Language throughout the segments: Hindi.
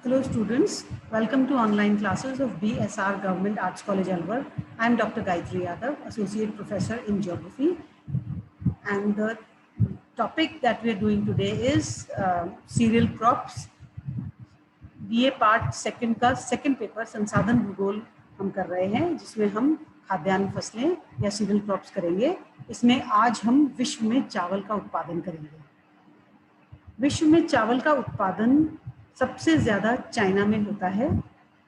Hello students, welcome to online classes of BSR Government Arts College Alwar. I am Dr. Gayatri Yadav, Associate Professor in Geography, and the topic that we are doing today is cereal crops. BA part second का सेकंड पेपर संसाधन भूगोल हम कर रहे हैं, जिसमें हम खाद्यान्न फसलें या सीरियल क्रॉप्स करेंगे। इसमें आज हम विश्व में चावल का उत्पादन करेंगे। विश्व में चावल का उत्पादन सबसे ज़्यादा चाइना में होता है।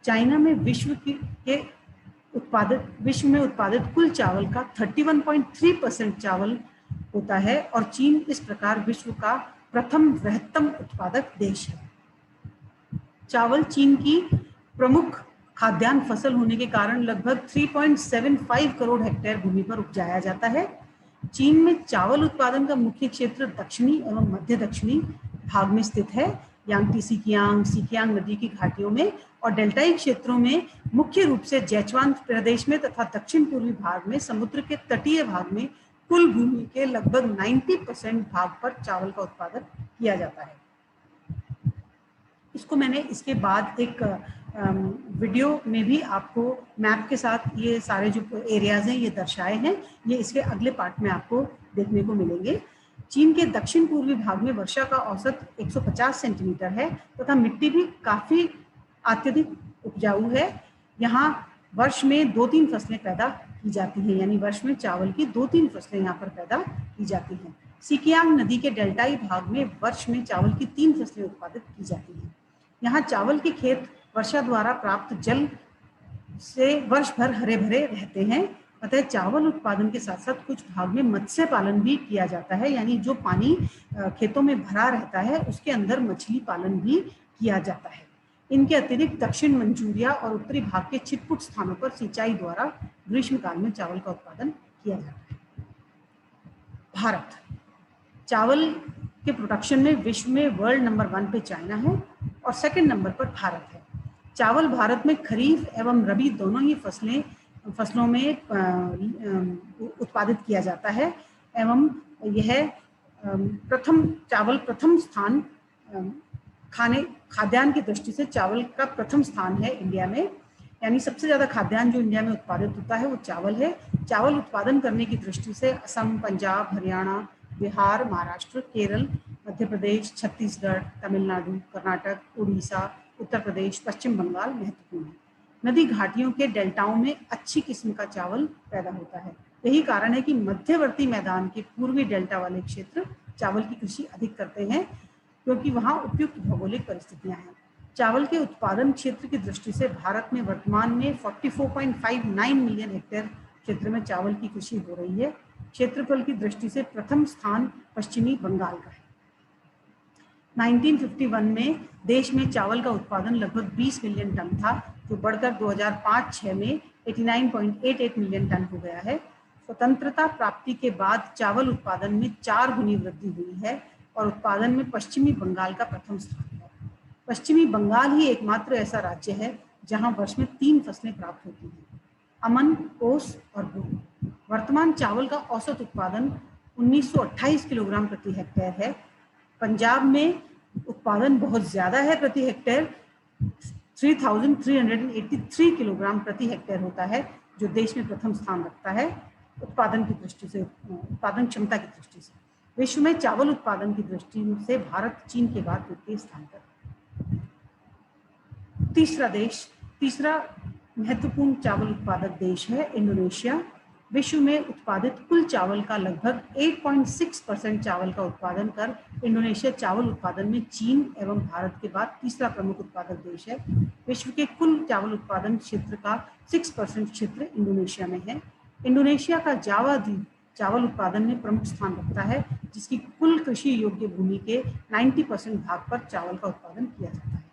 चाइना में विश्व में उत्पादित कुल चावल का 31.3% चावल होता है और चीन इस प्रकार विश्व का प्रथम बृहत्तम उत्पादक देश है। चावल चीन की प्रमुख खाद्यान्न फसल होने के कारण लगभग 3.75 करोड़ हेक्टेयर भूमि पर उपजाया जाता है। चीन में चावल उत्पादन का मुख्य क्षेत्र दक्षिणी एवं मध्य दक्षिणी भाग में स्थित है, यांगटी सिकियांग नदी की घाटियों में और डेल्टाई क्षेत्रों में, मुख्य रूप से जेचुआन प्रदेश में तथा दक्षिण पूर्वी भाग में समुद्र के तटीय भाग में कुल भूमि के लगभग 90% भाग पर चावल का उत्पादन किया जाता है। इसको मैंने इसके बाद एक वीडियो में भी आपको मैप के साथ ये सारे जो एरियाज हैं ये दर्शाए हैं, ये इसके अगले पार्ट में आपको देखने को मिलेंगे। चीन के दक्षिण पूर्वी भाग में वर्षा का औसत 150 सेंटीमीटर है तथा मिट्टी भी काफ़ी अत्यधिक उपजाऊ है। यहाँ वर्ष में 2-3 फसलें पैदा की जाती हैं, यानी वर्ष में चावल की 2-3 फसलें यहाँ पर पैदा की जाती हैं। सिकियांग नदी के डेल्टाई भाग में वर्ष में चावल की 3 फसलें उत्पादित की जाती हैं। यहाँ चावल के खेत वर्षा द्वारा प्राप्त जल से वर्ष भर हरे भरे रहते हैं। अतः चावल उत्पादन के साथ साथ कुछ भाग में मत्स्य पालन भी किया जाता है, यानी जो पानी खेतों में भरा रहता है उसके अंदर मछली पालन भी किया जाता है। इनके अतिरिक्त दक्षिण मंचूरिया और उत्तरी भाग के छिटपुट स्थानों पर सिंचाई द्वारा ग्रीष्मकाल में चावल का उत्पादन किया जाता है। भारत चावल के प्रोडक्शन में विश्व में वर्ल्ड नंबर 1 पे चाइना है और सेकंड नंबर पर भारत है। चावल भारत में खरीफ एवं रबी दोनों ही फसलों में उत्पादित किया जाता है एवं यह चावल प्रथम स्थान खाद्यान्न की दृष्टि से चावल का प्रथम स्थान है इंडिया में, यानी सबसे ज़्यादा खाद्यान्न जो इंडिया में उत्पादित होता है वो चावल है। चावल उत्पादन करने की दृष्टि से असम, पंजाब, हरियाणा, बिहार, महाराष्ट्र, केरल, मध्य प्रदेश, छत्तीसगढ़, तमिलनाडु, कर्नाटक, उड़ीसा, उत्तर प्रदेश, पश्चिम बंगाल महत्वपूर्ण है। नदी घाटियों के डेल्टाओं में अच्छी किस्म का चावल पैदा होता है। यही कारण है कि मध्यवर्ती मैदान के पूर्वी डेल्टा वाले क्षेत्र चावल की कृषि अधिक करते हैं, क्योंकि वहाँ उपयुक्त भौगोलिक परिस्थितियाँ हैं। चावल के उत्पादन क्षेत्र की दृष्टि से भारत में वर्तमान में 44.59 मिलियन हेक्टेयर क्षेत्र में चावल की कृषि हो रही है। क्षेत्रफल की दृष्टि से प्रथम स्थान पश्चिमी बंगाल का है। 1951 में देश में चावल का उत्पादन लगभग 20 मिलियन टन था, जो बढ़कर 2005-06 में 89.88 मिलियन टन हो गया है। स्वतंत्रता प्राप्ति के बाद चावल उत्पादन में 4 गुनी वृद्धि हुई है और उत्पादन में पश्चिमी बंगाल का प्रथम स्थान है। पश्चिमी बंगाल ही एकमात्र ऐसा राज्य है जहां वर्ष में 3 फसलें प्राप्त होती हैं, अमन, ओस और बुट। वर्तमान चावल का औसत उत्पादन 1928 किलोग्राम प्रति हेक्टेयर है। पंजाब में उत्पादन बहुत ज़्यादा है, प्रति हेक्टेयर 3383 किलोग्राम प्रति हेक्टेयर होता है, जो देश में प्रथम स्थान रखता है उत्पादन की दृष्टि से, उत्पादन क्षमता की दृष्टि से। विश्व में चावल उत्पादन की दृष्टि से भारत चीन के बाद द्वितीय स्थान पर। तीसरा महत्वपूर्ण चावल उत्पादक देश है इंडोनेशिया। विश्व में उत्पादित कुल चावल का लगभग 8.6% चावल का उत्पादन कर इंडोनेशिया चावल उत्पादन में चीन एवं भारत के बाद तीसरा प्रमुख उत्पादक देश है। विश्व के कुल चावल उत्पादन क्षेत्र का 6% क्षेत्र इंडोनेशिया में है। इंडोनेशिया का जावा द्वीप चावल उत्पादन में प्रमुख स्थान रखता है, जिसकी कुल कृषि योग्य भूमि के 90% भाग पर चावल का उत्पादन किया जाता है।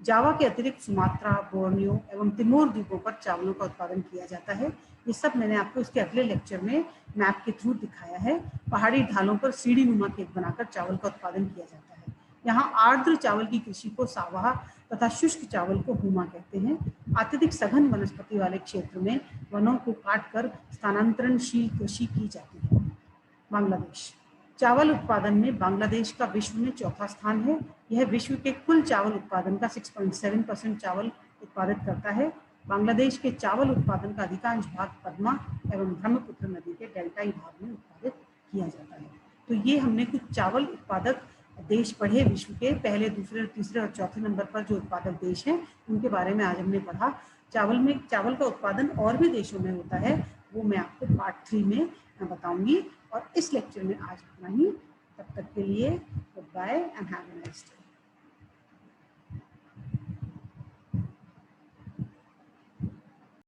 जावा के अतिरिक्त सुमात्रा, बोर्नियो एवं तिमोर द्वीपों पर चावलों का उत्पादन किया जाता है। ये सब मैंने आपको इसके अगले लेक्चर में मैप के थ्रू दिखाया है। पहाड़ी ढालों पर सीढ़ी नुमा खेत बनाकर चावल का उत्पादन किया जाता है। यहाँ आर्द्र चावल की कृषि को सावाह तथा शुष्क चावल को हुमा कहते हैं। अत्यधिक सघन वनस्पति वाले क्षेत्र में वनों को काटकर स्थानांतरणशील कृषि की जाती है। बांग्लादेश चावल उत्पादन में बांग्लादेश का विश्व में चौथा स्थान है। यह विश्व के कुल चावल उत्पादन का 6.7% चावल उत्पादित करता है। बांग्लादेश के चावल उत्पादन का अधिकांश भाग पद्मा एवं ब्रह्मपुत्र नदी के डेल्टाई भाग में उत्पादित किया जाता है। तो ये हमने कुछ चावल उत्पादक देश पढ़े विश्व के, पहले, दूसरे, तीसरे और चौथे नंबर पर जो उत्पादक देश हैं उनके बारे में आज हमने पढ़ा। चावल का उत्पादन और भी देशों में होता है, वो मैं आपको पार्ट 3 में बताऊंगी। और इस लेक्चर में आज इतना ही। तब तक के लिए goodbye and have a nice day.